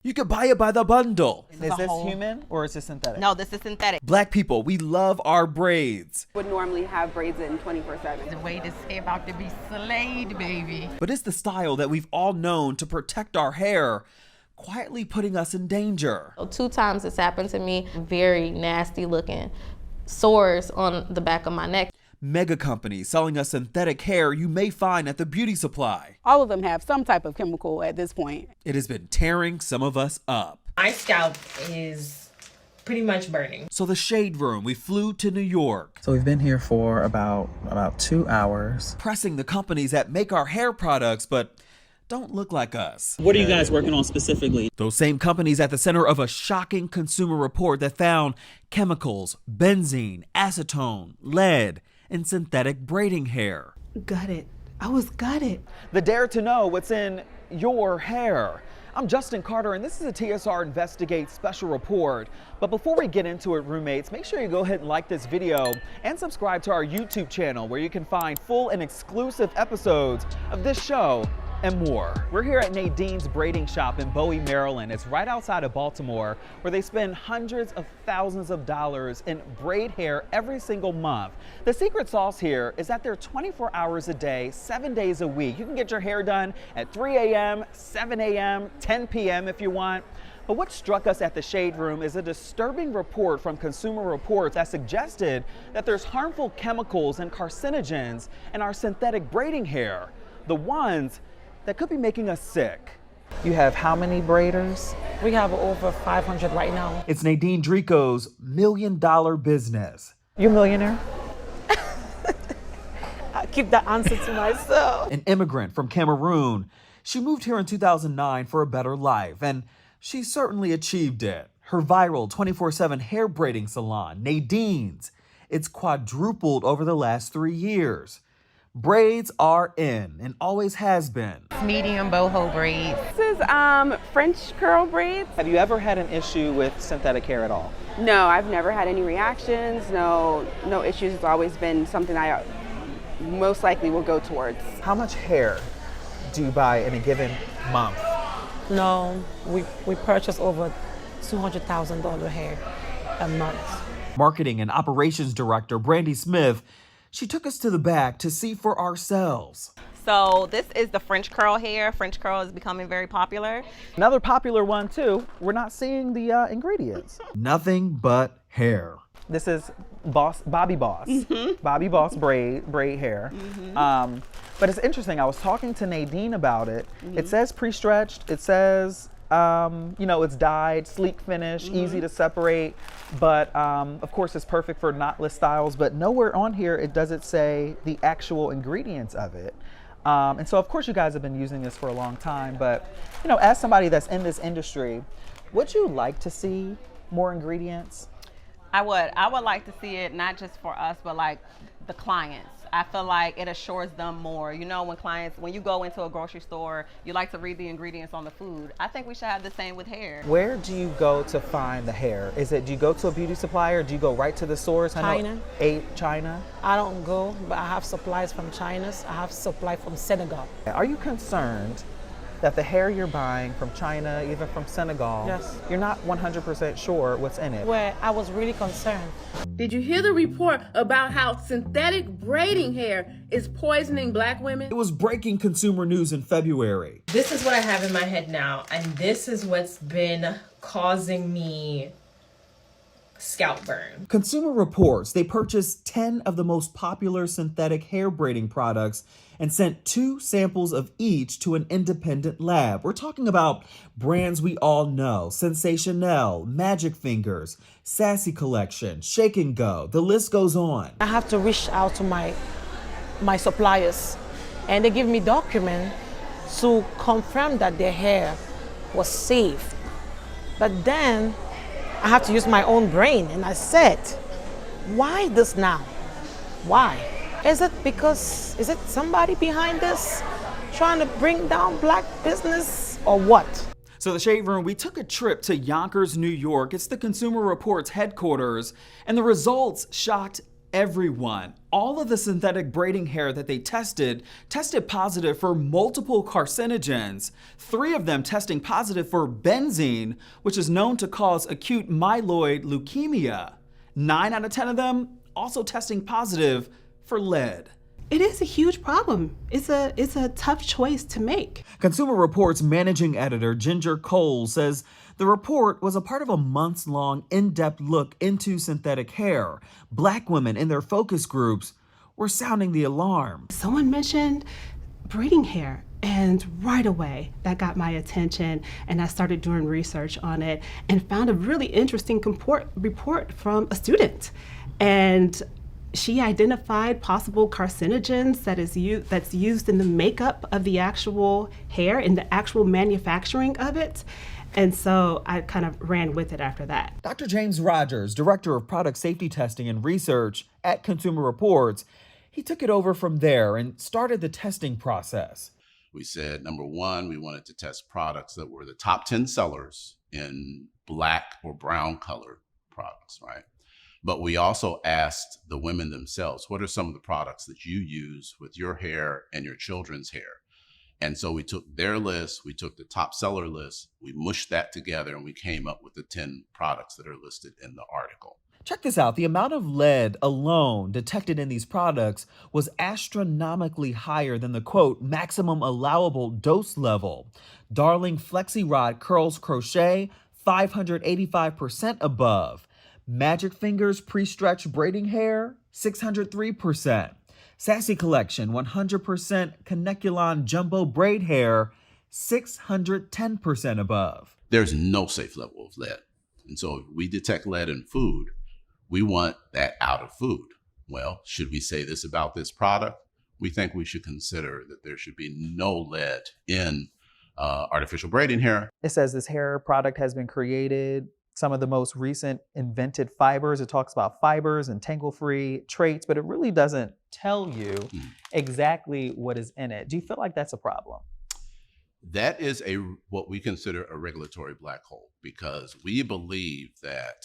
You could buy it by the bundle. Is this human or is this synthetic? No, this is synthetic. Black people, we love our braids. Would normally have braids in 24/7. The way this hair about to be slayed, baby. But it's the style that we've all known to protect our hair, quietly putting us in danger. 2 times it's happened to me. Very nasty looking sores on the back of my neck. Mega companies selling us synthetic hair you may find at the beauty supply. All of them have some type of chemical at this point. It has been tearing some of us up. My scalp is pretty much burning. So the shade room, we flew to New York. So we've been here for about 2 hours. Pressing the companies that make our hair products, but don't look like us. What are you guys working on specifically? Those same companies at the center of a shocking consumer report that found chemicals, benzene, acetone, lead, in synthetic braiding hair. Gutted. I was gutted. The dare to know what's in your hair. I'm Justin Carter, and this is a TSR Investigates Special Report. But before we get into it, roommates, make sure you go ahead and like this video and subscribe to our YouTube channel where you can find full and exclusive episodes of this show and more. We're here at Nadine's braiding shop in Bowie, Maryland. It's right outside of Baltimore, where they spend hundreds of thousands of dollars in braid hair every single month. The secret sauce here is that they're 24 hours a day, 7 days a week. You can get your hair done at 3 a.m., 7 a.m., 10 p.m. if you want. But what struck us at the Shade Room is a disturbing report from Consumer Reports that suggested that there's harmful chemicals and carcinogens in our synthetic braiding hair, the ones that could be making us sick. You have how many braiders? We have over 500 right now. It's Nadine Drico's $1 million business. You a millionaire? I keep that answer to myself. An immigrant from Cameroon, she moved here in 2009 for a better life, and she certainly achieved it. Her viral 24/7 hair braiding salon, Nadine's, it's quadrupled over the last 3 years. Braids are in and always has been. Medium boho braids. This is French curl braids. Have you ever had an issue with synthetic hair at all? No, I've never had any reactions, no issues. It's always been something I most likely will go towards. How much hair do you buy in a given month? No, we purchase over $200,000 hair a month. Marketing and operations director Brandy Smith, she took us to the back to see for ourselves. So this is the French curl hair. French curl is becoming very popular. Another popular one too, we're not seeing the ingredients. Nothing but hair. This is Bobby Boss. Bobby Boss braid hair. But it's interesting, I was talking to Nadine about it. It says pre-stretched, it says it's dyed, sleek finish, easy to separate, but of course it's perfect for knotless styles, but nowhere on here does it say the actual ingredients of it. And so of course you guys have been using this for a long time, but as somebody that's in this industry, would you like to see more ingredients? I would like to see it not just for us, but like the clients. I feel like it assures them more. When you go into a grocery store, you like to read the ingredients on the food. I think we should have the same with hair. Where do you go to find the hair? Do you go to a beauty supplier? Do you go right to the source? China. China? I don't go, but I have supplies from China. I have supply from Senegal. Are you concerned that the hair you're buying from China, even from Senegal, yes, you're not 100% sure what's in it? Where I was really concerned. Did you hear the report about how synthetic braiding hair is poisoning Black women? It was breaking consumer news in February. This is what I have in my head now, and this is what's been causing me scalp burn. Consumer Reports, they purchased 10 of the most popular synthetic hair braiding products and sent 2 samples of each to an independent lab. We're talking about brands we all know: Sensationel, Magic Fingers, Sassy Collection, Shake and Go, the list goes on. I have to reach out to my suppliers, and they give me documents to confirm that their hair was safe. But then I have to use my own brain, and I said, why this now? Why? Is it somebody behind this trying to bring down Black business or what? So the Shade Room, we took a trip to Yonkers, New York. It's the Consumer Reports headquarters, and the results shocked everyone. All of the synthetic braiding hair that they tested positive for multiple carcinogens, 3 of them testing positive for benzene, which is known to cause acute myeloid leukemia. 9 out of 10 of them also testing positive for lead. It is a huge problem. It's a tough choice to make. Consumer Report's managing editor, Ginger Cole, says the report was a part of a months-long, in-depth look into synthetic hair. Black women in their focus groups were sounding the alarm. Someone mentioned braiding hair, and right away that got my attention, and I started doing research on it and found a really interesting report from a student. And she identified possible carcinogens that's used in the makeup of the actual hair, in the actual manufacturing of it. And so I kind of ran with it after that. Dr. James Rogers, Director of Product Safety Testing and Research at Consumer Reports, he took it over from there and started the testing process. We said, number one, we wanted to test products that were the top 10 sellers in black or brown color products, right? But we also asked the women themselves, what are some of the products that you use with your hair and your children's hair? And so we took their list, we took the top seller list, we mushed that together, and we came up with the 10 products that are listed in the article. Check this out. The amount of lead alone detected in these products was astronomically higher than the, quote, maximum allowable dose level. Darling Flexi Rod Curls Crochet, 585% above. Magic Fingers Pre-Stretch Braiding Hair, 603%. Sassy Collection 100% Caneculon Jumbo Braid Hair, 610% above. There's no safe level of lead. And so if we detect lead in food, we want that out of food. Well, should we say this about this product? We think we should consider that there should be no lead in artificial braiding hair. It says this hair product has been created, some of the most recent invented fibers. It talks about fibers and tangle-free traits, but it really doesn't tell you exactly what is in it. Do you feel like that's a problem? That is what we consider a regulatory black hole, because we believe that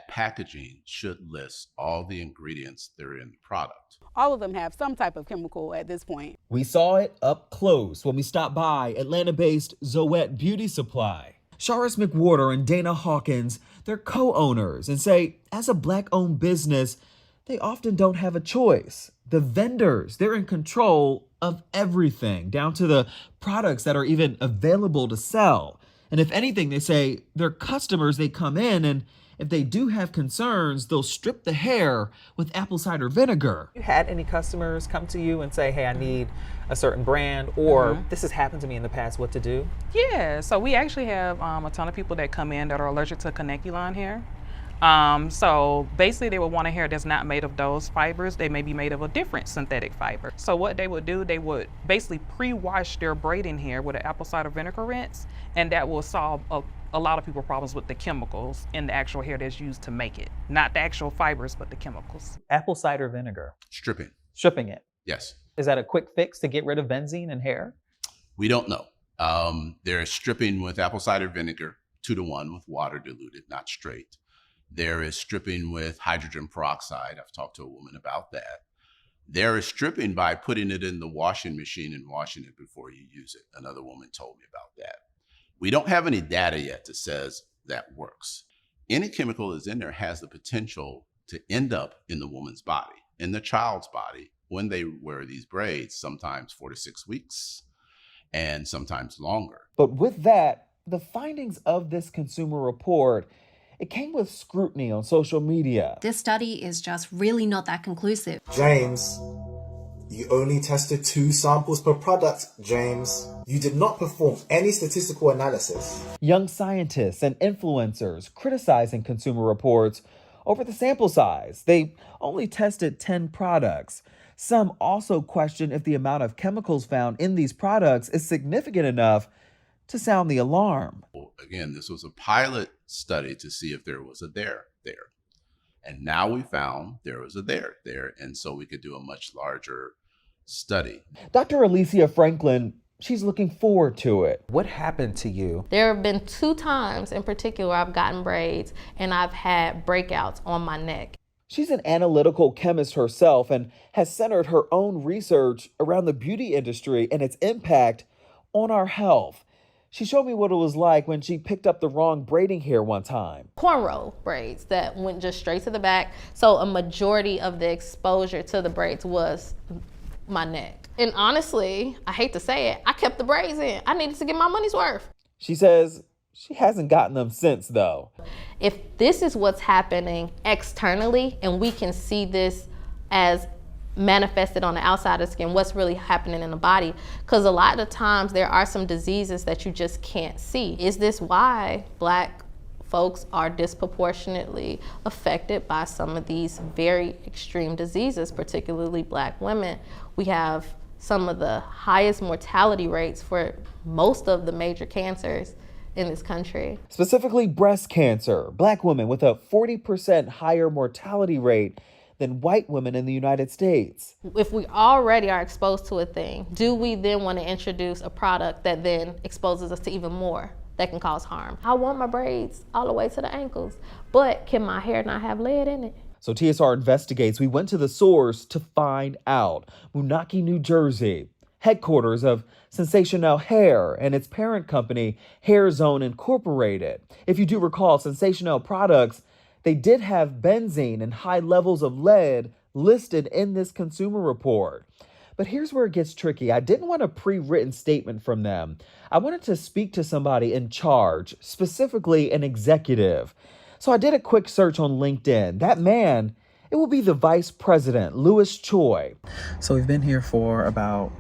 packaging should list all the ingredients that are in the product. All of them have some type of chemical at this point. We saw it up close when we stopped by Atlanta-based Zoette Beauty Supply. Charis McWhorter and Dana Hawkins, they're co-owners, and say, as a Black-owned business, they often don't have a choice. The vendors, they're in control of everything, down to the products that are even available to sell. And if anything, they say their customers, they come in, and if they do have concerns, they'll strip the hair with apple cider vinegar. You had any customers come to you and say, hey, I need a certain brand, or this has happened to me in the past, what to do? Yeah, so we actually have a ton of people that come in that are allergic to Caneculon hair. So basically they would want a hair that's not made of those fibers. They may be made of a different synthetic fiber. So what they would do, they would basically pre-wash their braiding hair with an apple cider vinegar rinse, and that will solve a lot of people's problems with the chemicals in the actual hair that's used to make it. Not the actual fibers, but the chemicals. Apple cider vinegar. Stripping. Stripping it. Yes. Is that a quick fix to get rid of benzene in hair? We don't know. There is stripping with apple cider vinegar, 2-to-1 with water diluted, not straight. There is stripping with hydrogen peroxide. I've talked to a woman about that. There is stripping by putting it in the washing machine and washing it before you use it. Another woman told me about that. We don't have any data yet that says that works. Any chemical that's in there has the potential to end up in the woman's body, in the child's body, when they wear these braids, sometimes 4 to 6 weeks, and sometimes longer. But with that, the findings of this consumer report, it came with scrutiny on social media. This study is just really not that conclusive. James, you only tested 2 samples per product, James. You did not perform any statistical analysis. Young scientists and influencers criticizing consumer reports over the sample size. They only tested 10 products. Some also question if the amount of chemicals found in these products is significant enough to sound the alarm. Again, this was a pilot study to see if there was a there there. And now we found there was a there there, and so we could do a much larger study. Dr. Alicia Franklin, she's looking forward to it. What happened to you? There have been 2 times in particular I've gotten braids and I've had breakouts on my neck. She's an analytical chemist herself and has centered her own research around the beauty industry and its impact on our health. She showed me what it was like when she picked up the wrong braiding hair one time. Cornrow braids that went just straight to the back. So a majority of the exposure to the braids was my neck. And honestly, I hate to say it, I kept the braids in. I needed to get my money's worth. She says she hasn't gotten them since, though. If this is what's happening externally and we can see this as manifested on the outside of the skin, what's really happening in the body? Because a lot of times there are some diseases that you just can't see. Is this why Black folks are disproportionately affected by some of these very extreme diseases, particularly Black women? We have some of the highest mortality rates for most of the major cancers in this country. Specifically breast cancer, Black women with a 40% higher mortality rate than white women in the United States. If we already are exposed to a thing, do we then want to introduce a product that then exposes us to even more that can cause harm? I want my braids all the way to the ankles, but can my hair not have lead in it? So TSR Investigates, we went to the source to find out. Moonachie, New Jersey, headquarters of Sensational Hair and its parent company, Hair Zone Incorporated. If you do recall, Sensational products, they did have benzene and high levels of lead listed in this consumer report. But here's where it gets tricky. I didn't want a pre-written statement from them. I wanted to speak to somebody in charge, specifically an executive. So I did a quick search on LinkedIn. That man, it will be the Vice President, Louis Choi. So we've been here for about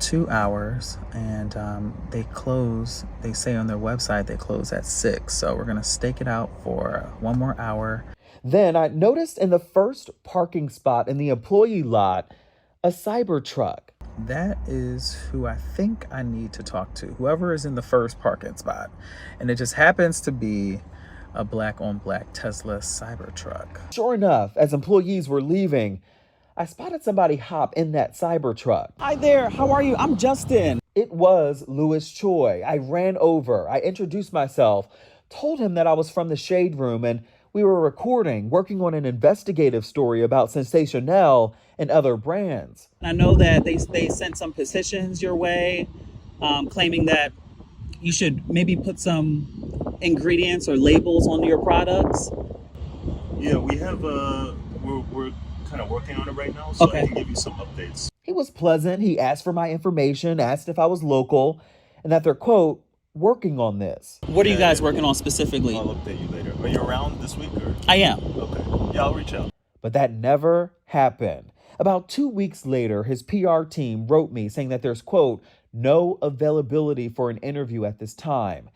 2 hours, and they say on their website they close at 6. So we're gonna stake it out for 1 more hour. Then I noticed in the first parking spot in the employee lot, a Cybertruck. That is who I think I need to talk to, whoever is in the first parking spot. And it just happens to be a black on black Tesla Cybertruck. Sure enough, as employees were leaving, I spotted somebody hop in that Cybertruck. Hi there, how are you? I'm Justin. It was Louis Choi. I ran over, I introduced myself, told him that I was from the Shade Room and we were working on an investigative story about Sensational and other brands. I know that they sent some petitions your way, claiming that you should maybe put some ingredients or labels on your products. Yeah, we have we're kind of working on it right now, so I can give you some updates. He was pleasant. He asked for my information, asked if I was local, and that they're, quote, working on this. What are you guys working on specifically? I'll update you later. Are you around this week? Or? I am. Okay. Yeah, I'll reach out. But that never happened. About 2 weeks later, his PR team wrote me saying that there's, quote, no availability for an interview at this time.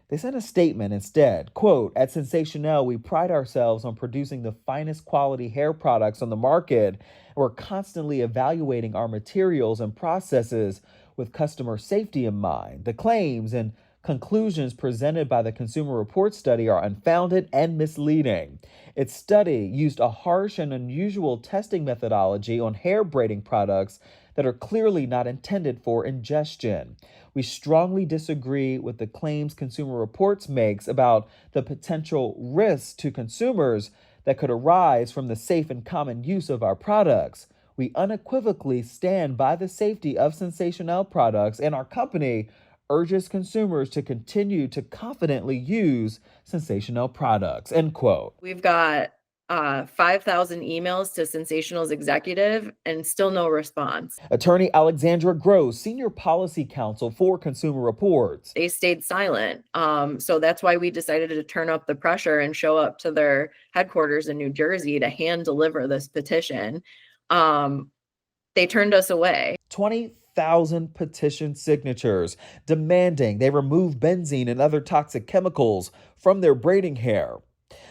They sent a statement instead, quote, at Sensational, we pride ourselves on producing the finest quality hair products on the market. And we're constantly evaluating our materials and processes with customer safety in mind. The claims and conclusions presented by the Consumer Report study are unfounded and misleading. Its study used a harsh and unusual testing methodology on hair braiding products that are clearly not intended for ingestion. We strongly disagree with the claims Consumer Reports makes about the potential risks to consumers that could arise from the safe and common use of our products. We unequivocally stand by the safety of Sensational products, and our company urges consumers to continue to confidently use Sensational products, end quote. We've got 5,000 emails to Sensational's executive and still no response. Attorney Alexandra Gross, Senior Policy Counsel for Consumer Reports. They stayed silent. So that's why we decided to turn up the pressure and show up to their headquarters in New Jersey to hand deliver this petition. They turned us away. 20,000 petition signatures demanding they remove benzene and other toxic chemicals from their braiding hair.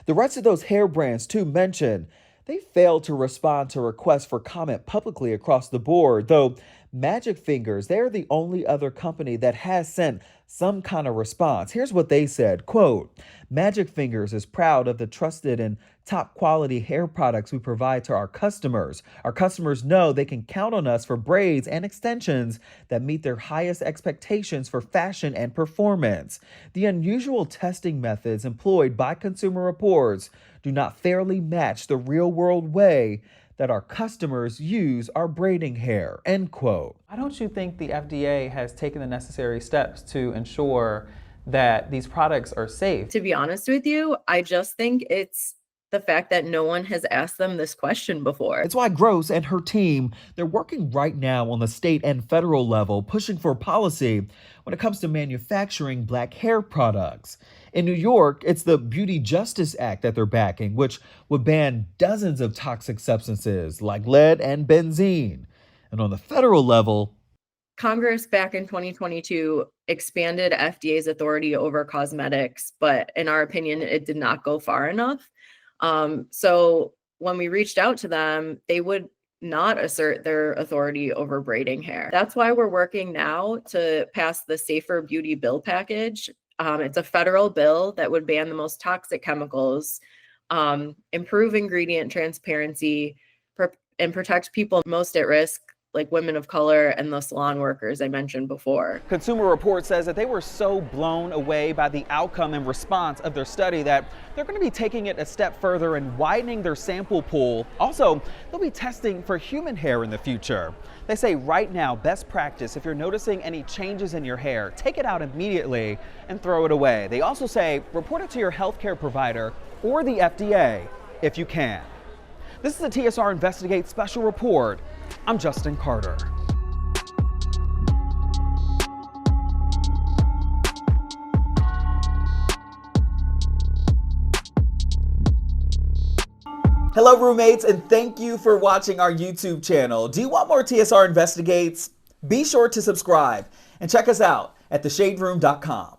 The rest of those hair brands, too, mentioned they failed to respond to requests for comment publicly across the board, though Magic Fingers, they're the only other company that has sent some kind of response. Here's what they said, quote, Magic Fingers is proud of the trusted and top quality hair products we provide to our customers. Our customers know they can count on us for braids and extensions that meet their highest expectations for fashion and performance. The unusual testing methods employed by Consumer Reports do not fairly match the real-world way that our customers use our braiding hair, end quote. Why don't you think the FDA has taken the necessary steps to ensure that these products are safe? To be honest with you, I just think it's the fact that no one has asked them this question before. It's why Gross and her team, they're working right now on the state and federal level, pushing for policy when it comes to manufacturing Black hair products. In New York, it's the Beauty Justice Act that they're backing, which would ban dozens of toxic substances like lead and benzene. And on the federal level, Congress back in 2022 expanded FDA's authority over cosmetics, but in our opinion, it did not go far enough. So when we reached out to them, they would not assert their authority over braiding hair. That's why we're working now to pass the Safer Beauty Bill package. It's a federal bill that would ban the most toxic chemicals, improve ingredient transparency, and protect people most at risk, like women of color and the salon workers I mentioned before. Consumer Report says that they were so blown away by the outcome and response of their study that they're going to be taking it a step further and widening their sample pool. Also, they'll be testing for human hair in the future. They say right now, best practice, if you're noticing any changes in your hair, take it out immediately and throw it away. They also say report it to your healthcare provider or the FDA if you can. This is the TSR Investigates Special Report. I'm Justin Carter. hello roommates, and thank you for watching our YouTube channel. Do you want more TSR Investigates? Be sure to subscribe and check us out at theshaderoom.com.